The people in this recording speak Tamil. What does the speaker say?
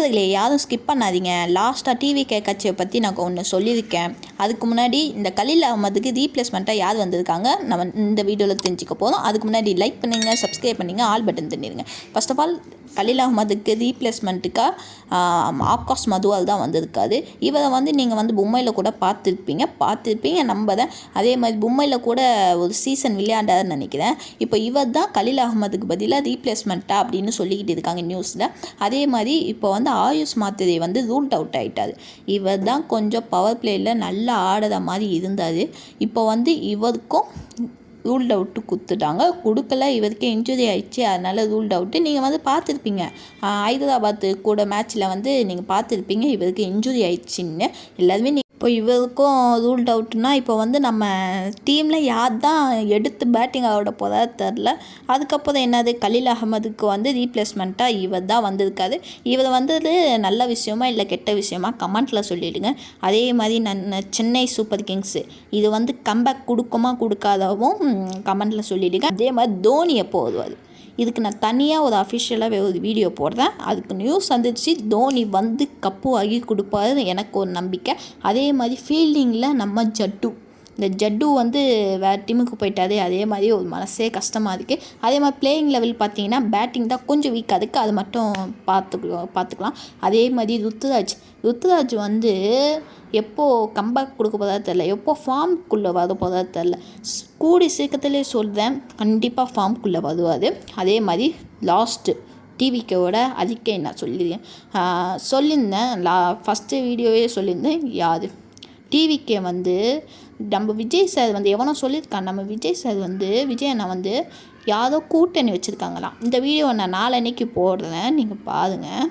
நண்பர்களே, யாரும் ஸ்கிப் பண்ணாதீங்க. லாஸ்ட்டாக டிவிகே கட்சியை பற்றி நான் ஒன்று சொல்லியிருக்கேன். அதுக்கு முன்னாடி இந்த கலீல் அகமதுக்கு ரீப்ளேஸ்மெண்ட்டாக யார் வந்திருக்காங்க நம்ம இந்த வீடியோவில் தெரிஞ்சுக்க போதும். அதுக்கு முன்னாடி லைக் பண்ணுங்கள், சப்ஸ்கிரைப் பண்ணிங்க, ஆல் பட்டன் தண்ணிடுங்க. ஃபர்ஸ்ட் ஆஃப் ஆல் கலீல் அகமதுக்கு ரீப்ளேஸ்மெண்ட்டுக்காக ஆகாஷ் மதுவால் தான் வந்திருக்காரு. இவரை நீங்கள் பொம்மையில் கூட பார்த்துருப்பீங்க நம்புறேன். அதே மாதிரி பொம்மையில் கூட ஒரு சீசன் விளையாண்டாருன்னு நினைக்கிறேன். இப்போ இவர் தான் கலீல் அகமதுக்கு பதிலாக ரீப்ளேஸ்மெண்ட்டாக அப்படின்னு சொல்லிக்கிட்டு இருக்காங்க நியூஸில். அதே மாதிரி இப்போ ஆயுஷ் மாத்திரை ரூல்ட் அவுட் ஆகிட்டார். இவர் தான் கொஞ்சம் பவர் பிளேயில் நல்லா ஆடுற மாதிரி இருந்தார். இப்போ இவருக்கும் ரூல்ட் அவுட்டு கொடுக்கல. இவருக்கு இன்ஜுரி ஆகிடுச்சு, அதனால் ரூல்ட் அவுட்டு. நீங்கள் பார்த்துருப்பீங்க ஹைதராபாத்து கூட மேட்ச்சில் நீங்கள் பார்த்துருப்பீங்க இவருக்கு இன்ஜுரி ஆகிடுச்சின்னு. எல்லாருமே இப்போ இவருக்கும் ரூல்ட் அவுட்னா இப்போ நம்ம டீமில் யார் தான் எடுத்து பேட்டிங் ஆட போகிறா தெரில. அதுக்கப்புறம் என்னது, கலீல் அகமதுக்கு ரீப்ளேஸ்மெண்ட்டாக இவர் தான் வந்திருக்காரு. இவர் நல்ல விஷயமா இல்லை கெட்ட விஷயமா கமெண்ட்டில் சொல்லிவிடுங்க. அதே மாதிரி சென்னை சூப்பர் கிங்ஸு இது கம்பேக் கொடுக்குமா கொடுக்காதவும் கமெண்ட்டில் சொல்லிவிடுங்க. அதே மாதிரி தோனி எப்போ வருவார், இதுக்கு நான் தனியாக ஒரு அஃபிஷியலாக ஒரு வீடியோ போடுறேன். அதுக்கு நியூஸ் வந்துடுச்சு, தோனி கப்பு வாங்கி கொடுப்பாரு எனக்கு ஒரு நம்பிக்கை. அதே மாதிரி ஃபீல்டிங்கில் நம்ம ஜட்டு வேறு டீமுக்கு போயிட்டாரு. அதே மாதிரி ஒரு மனசே கஷ்டமாக இருக்குது. அதே மாதிரி பிளேயிங் லெவல் பார்த்தீங்கன்னா பேட்டிங் தான் கொஞ்சம் வீக்காக இருக்குது, அது மட்டும் பார்த்துக்கலாம். அதே மாதிரி ருத்துராஜ் எப்போது கம்பேக் கொடுக்க போகிறதா தெரில, எப்போ ஃபார்முக்குள்ளே வர போகிறதா தெரில. கூடி சீக்கிரத்துலேயே சொல்கிறேன், கண்டிப்பாக ஃபார்முக்குள்ளே வருவார். அதே மாதிரி லாஸ்ட்டு டிவிக்கோட அறிக்கை நான் சொல்லியிருந்தேன் ஃபஸ்ட்டு வீடியோவே சொல்லியிருந்தேன். யார் டிவிக்கே நம்ம விஜய் சார் எவனோ சொல்லியிருக்கான். நம்ம விஜய் சார் விஜய் அண்ணா யாரோ கூட்டணி வச்சுருக்காங்களாம். இந்த வீடியோ நான் நாளன்னைக்கு போடுறேன், நீங்கள் பாருங்கள்.